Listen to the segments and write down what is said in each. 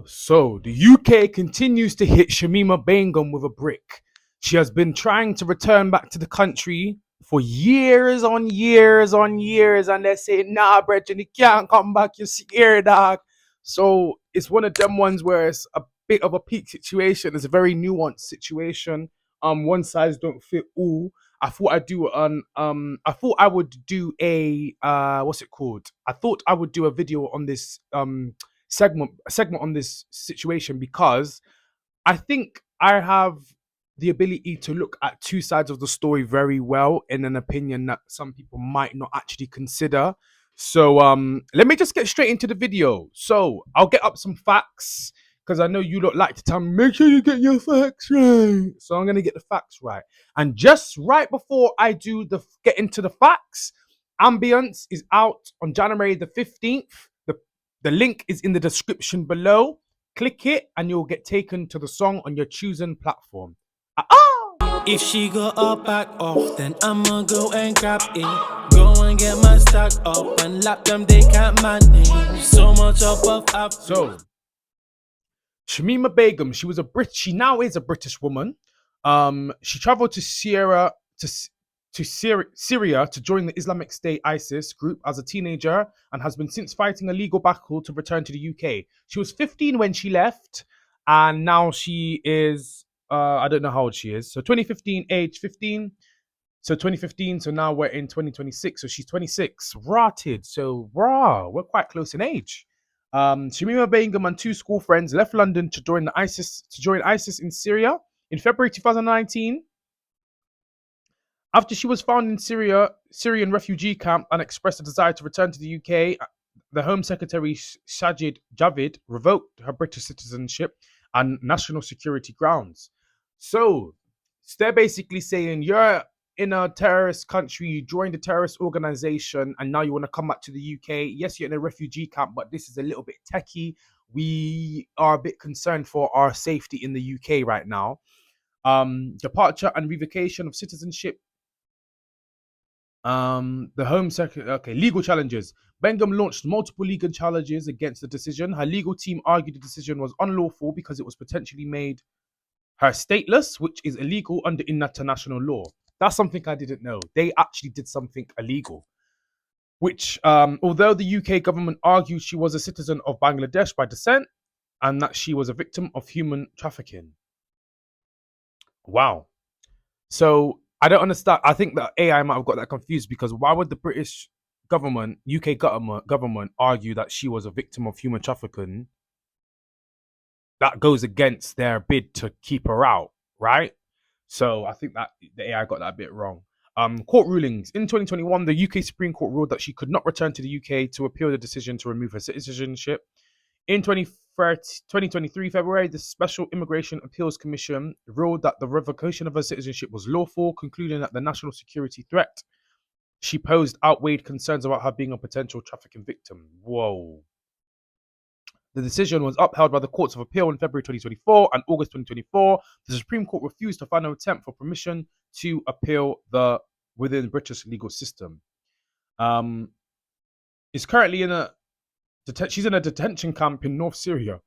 So the UK continues to hit Shamima Begum with a brick. She has been trying to return back to the country for years on years on years, and they're saying, "Nah, Brethren, you can't come back. You're scared, dog." So it's one of them ones where it's a bit of a peak situation. It's a very nuanced situation. One size don't fit all. I thought I'd do I thought I would do a what's it called? I thought I would do a video on this segment on this situation because I think I have the ability to look at two sides of the story very well in an opinion that some people might not actually consider. So let me just get straight into the video. So I'll get up some facts because I know you lot like to tell me, make sure you get your facts right. So I'm gonna get the facts right. And just right before I do get into the facts, Ambience is out on January the 15th. The link is in the description below. Click it and you'll get taken to the song on your chosen platform. If she go up back off, then I'ma go and grab it. Go and get my stack up and lap them, they can't manage. So much up of So Shamima Begum, she now is a British woman. She traveled to Syria to join the Islamic State ISIS group as a teenager and has been since fighting a legal battle to return to the UK. She was 15 when she left, and now she is I don't know how old she is. So 2015, age 15. So 2015, so now we're in 2026. So she's 26. Rotted. So we're quite close in age. Shamima Begum and two school friends left London to join ISIS in Syria in February 2019. After she was found in Syrian refugee camp and expressed a desire to return to the UK, the Home Secretary Sajid Javid revoked her British citizenship on national security grounds. So they're basically saying you're in a terrorist country, you joined a terrorist organization, and now you want to come back to the UK. Yes, you're in a refugee camp, but this is a little bit techie. We are a bit concerned for our safety in the UK right now. Departure and revocation of citizenship. The Home Secretary. Okay, legal challenges. Begum launched multiple legal challenges against the decision. Her legal team argued the decision was unlawful because it was potentially made her stateless, which is illegal under international law. That's something I didn't know. They actually did something illegal, which, although the UK government argued she was a citizen of Bangladesh by descent and that she was a victim of human trafficking. Wow. So I don't understand. I think that AI might have got that confused because why would the British government, UK government, argue that she was a victim of human trafficking? That goes against their bid to keep her out, right? So I think that the AI got that bit wrong. Court rulings. In 2021, the UK Supreme Court ruled that she could not return to the UK to appeal the decision to remove her citizenship. In 2023 February, the Special Immigration Appeals Commission ruled that the revocation of her citizenship was lawful, concluding that the national security threat she posed outweighed concerns about her being a potential trafficking victim. Whoa. The decision was upheld by the Courts of Appeal in February 2024 and August 2024. The Supreme Court refused a final attempt for permission to appeal within the British legal system. Is currently in she's in a detention camp in North Syria.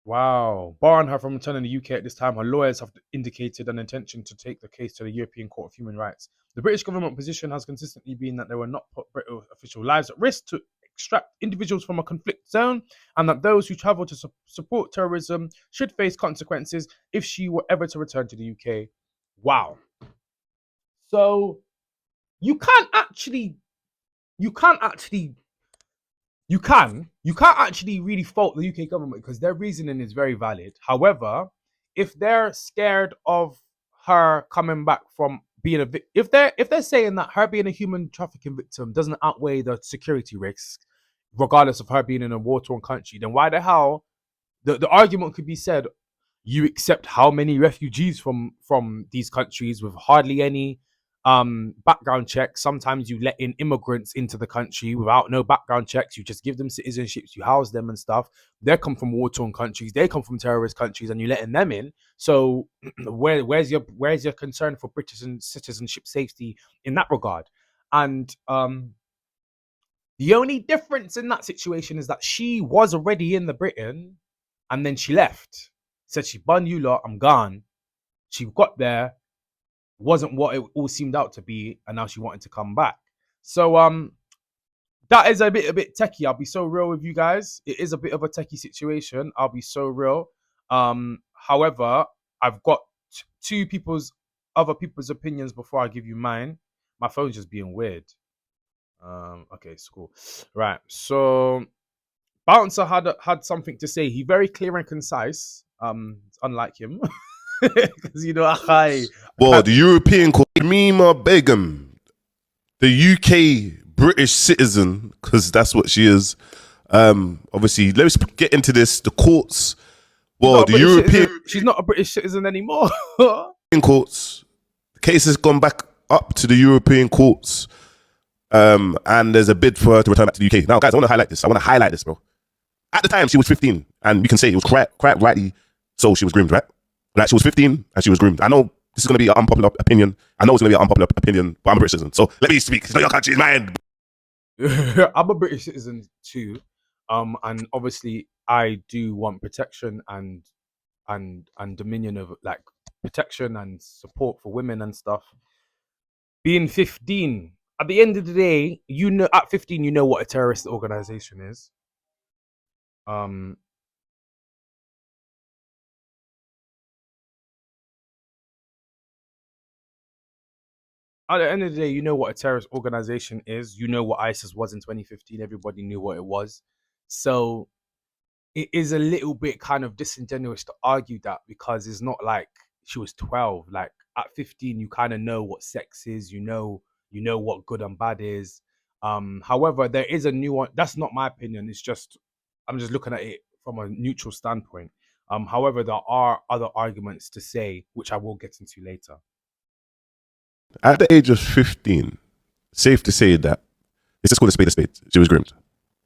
Wow. Barring her from returning to the UK at this time, her lawyers have indicated an intention to take the case to the European Court of Human Rights. The British government position has consistently been that they will not put British official lives at risk to extract individuals from a conflict zone, and that those who travel to support terrorism should face consequences if she were ever to return to the UK. Wow. So you can't actually really fault the UK government because their reasoning is very valid. However, if they're scared of her coming back from being if they're saying that her being a human trafficking victim doesn't outweigh the security risks, regardless of her being in a war-torn country, then why the hell the argument could be said, you accept how many refugees from these countries with hardly any background checks. Sometimes you let in immigrants into the country without no background checks. You just give them citizenships, you house them and stuff. They come from war-torn countries, they come from terrorist countries, and you're letting them in. So where's your concern for British citizenship safety in that regard? And The only difference in that situation is that she was already in the Britain and then she left. Said she bun you lot, I'm gone. She got there, wasn't what it all seemed out to be, and now she wanted to come back. So that is a bit techie. I'll be so real with you guys. It is a bit of a techie situation. I'll be so real. However, I've got other people's opinions before I give you mine. My phone's just being weird. Okay, it's cool. Right. So Bouncer had something to say. He very clear and concise. Unlike him. Because Well, the European called Shamima Begum, the UK British citizen, because that's what she is. Obviously, let's get into this. The courts. Well, the European. She's not a British citizen anymore. Courts. The case has gone back up to the European courts. And there's a bid for her to return back to the UK. Now, guys, I want to highlight this. Bro. At the time, she was 15, and we can say it was quite rightly so she was groomed, right? Like, she was 15 and she was groomed. I know this is going to be an unpopular opinion. but I'm a British citizen. So let me speak. It's not your country, it's mine. I'm a British citizen too. And obviously I do want protection and dominion of like protection and support for women and stuff. Being 15, at the end of the day, at 15, you know what a terrorist organization is. At the end of the day, you know what a terrorist organization is. You know what ISIS was in 2015. Everybody knew what it was. So it is a little bit kind of disingenuous to argue that, because it's not like she was 12. Like at 15, you kind of know what sex is. You know what good and bad is. However, there is a new one. That's not my opinion. It's just, I'm just looking at it from a neutral standpoint. However, there are other arguments to say, which I will get into later. At the age of 15, safe to say that, let's just call a spade. She was groomed.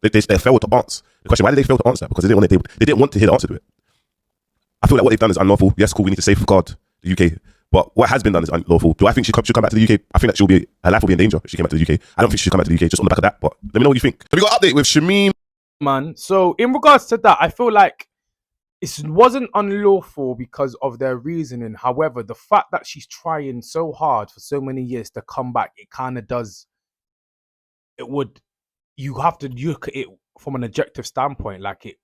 They failed to answer the question. Why did they fail to answer? Because they didn't want to hear the answer to it. I feel like what they've done is unlawful. Yes, cool, we need to safeguard the UK. But what has been done is unlawful. Do I think she should come back to the UK? I think that her life will be in danger if she came back to the UK. I don't think she should come back to the UK just on the back of that. But let me know what you think. Have we got an update with Shamim? Man, so in regards to that, I feel like it wasn't unlawful because of their reasoning. However, the fact that she's trying so hard for so many years to come back, it kind of does. You have to look at it from an objective standpoint. Like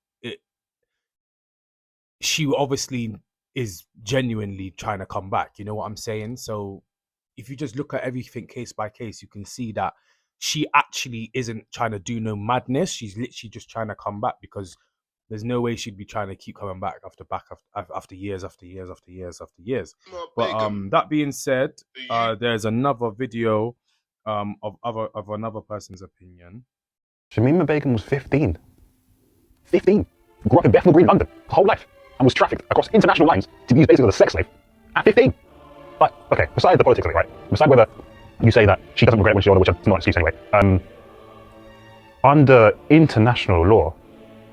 she obviously is genuinely trying to come back. You know what I'm saying? So if you just look at everything case by case, you can see that she actually isn't trying to do no madness. She's literally just trying to come back, because there's no way she'd be trying to keep coming back after years. But that being said, there's another video of another person's opinion. Shamima Begum was 15. 15. Grew up in Bethnal Green, London, her whole life, and was trafficked across international lines to be used basically as a sex slave at 15. Like, okay, besides the politics of it, right? Besides whether you say that she doesn't regret when she's older, which is not an excuse anyway. Under international law,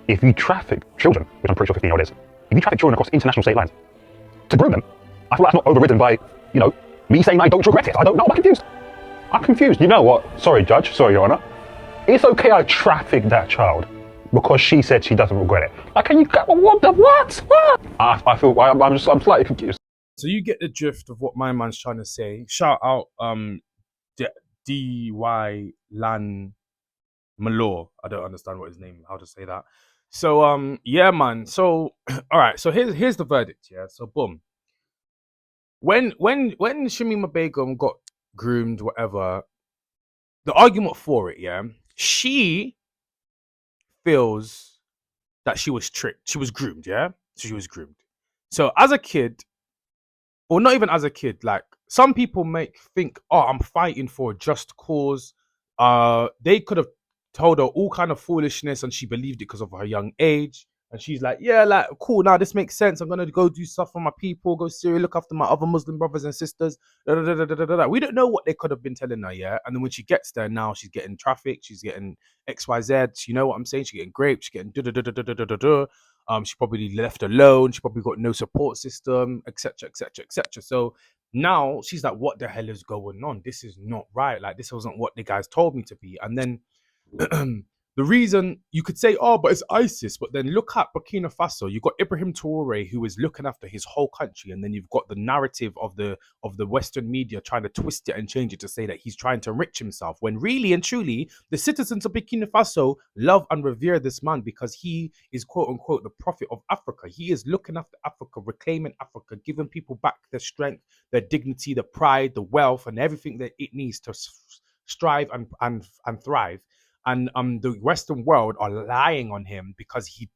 if you traffic children, which I'm pretty sure 15-year-old is, if you traffic children across international state lines to groom them, I feel like that's not overridden by, me saying I don't regret it. I don't know, I'm confused. You know what? Sorry, Judge. Sorry, Your Honor. It's okay I trafficked that child because she said she doesn't regret it. Like, can you, what? I feel, I'm slightly confused. So you get the drift of what my man's trying to say. Shout out, D.Y. Lan Malor. I don't understand how to say that. So, yeah, man. So, all right. So here's the verdict. Yeah. So, boom. When Shamima Begum got groomed, whatever, the argument for it, yeah, she feels that she was tricked. She was groomed, yeah. So she was groomed. So as a kid, or not even as a kid, like some people think, oh, I'm fighting for a just cause. They could have told her all kind of foolishness and she believed it because of her young age. And she's like, yeah, like, cool, now this makes sense. I'm going to go do stuff for my people, go Syria, look after my other Muslim brothers and sisters. We don't know what they could have been telling her, yeah? And then when she gets there, now she's getting trafficked, she's getting XYZ, you know what I'm saying? She's getting raped, she's getting she probably left alone, she probably got no support system, etc. So now she's like, what the hell is going on? This is not right. Like, this wasn't what the guys told me to be. And then The reason you could say, oh, but it's ISIS, but then look at Burkina Faso. You've got Ibrahim Traore, who is looking after his whole country, and then you've got the narrative of the Western media trying to twist it and change it to say that he's trying to enrich himself. When really and truly, the citizens of Burkina Faso love and revere this man because he is quote unquote the prophet of Africa. He is looking after Africa, reclaiming Africa, giving people back their strength, their dignity, the pride, the wealth, and everything that it needs to strive and thrive. And the Western world are lying on him because he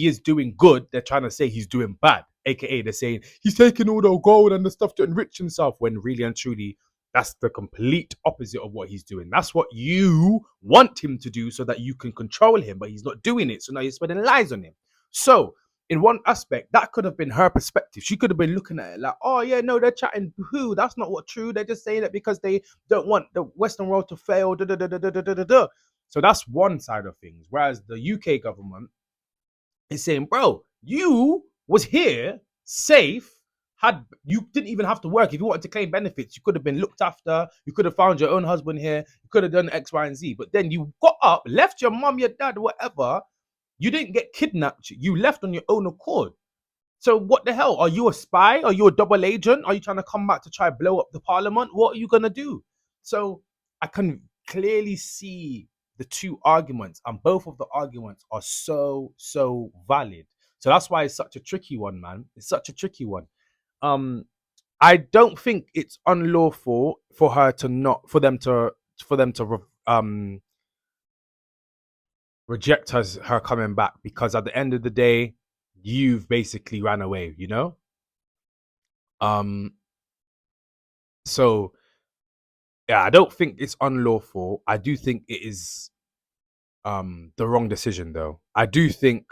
is doing good. They're trying to say he's doing bad, aka they're saying he's taking all the gold and the stuff to enrich himself, when really and truly that's the complete opposite of what he's doing. That's what you want him to do so that you can control him, but he's not doing it. So now you're spreading lies on him. So in one aspect, that could have been her perspective. She could have been looking at it like, oh yeah, no, they're chatting who? That's not what true. They're just saying it because they don't want the Western world to fail. Da, da, da, da, da, da, da, da. So that's one side of things. Whereas the UK government is saying, bro, you was here safe. You didn't even have to work. If you wanted to claim benefits, you could have been looked after. You could have found your own husband here. You could have done X, Y, and Z. But then you got up, left your mom, your dad, whatever. You didn't get kidnapped. You left on your own accord. So what the hell? Are you a spy? Are you a double agent? Are you trying to come back to try to blow up the parliament? What are you going to do? So I can clearly see the two arguments, and both of the arguments are so valid. So that's why it's such a tricky one, man. It's such a tricky one. I don't think it's unlawful for them to reject her coming back, because at the end of the day, you've basically ran away, you know? So yeah, I don't think it's unlawful. I do think it is the wrong decision though. I do think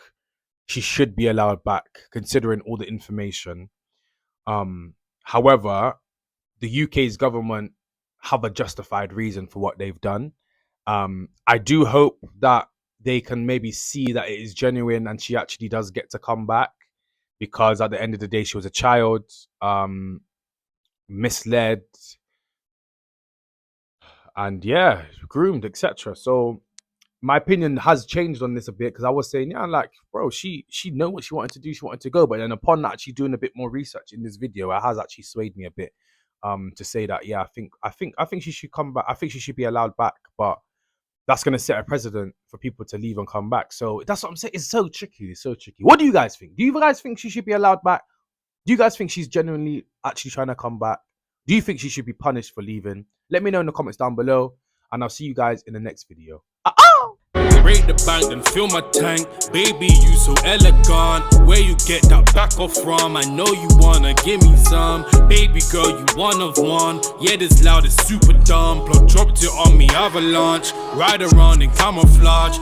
she should be allowed back considering all the information. However, the UK's government have a justified reason for what they've done. I do hope that they can maybe see that it is genuine and she actually does get to come back, because at the end of the day, she was a child, misled, and yeah, groomed, etc. So my opinion has changed on this a bit, because I was saying, yeah, like, bro, she know what she wanted to do, she wanted to go. But then upon actually doing a bit more research in this video, it has actually swayed me a bit to say that, yeah, I think she should come back. I think she should be allowed back, but that's going to set a precedent for people to leave and come back. So that's what I'm saying. It's so tricky. It's so tricky. What do you guys think? Do you guys think she should be allowed back? Do you guys think she's genuinely actually trying to come back? Do you think she should be punished for leaving? Let me know in the comments down below, and I'll see you guys in the next video. Break the bank, then fill my tank. Baby, you so elegant. Where you get that back off from? I know you wanna give me some. Baby girl, you one of one. Yeah, this loud is super dumb. Plug dropped it on me, avalanche. Ride around in camouflage.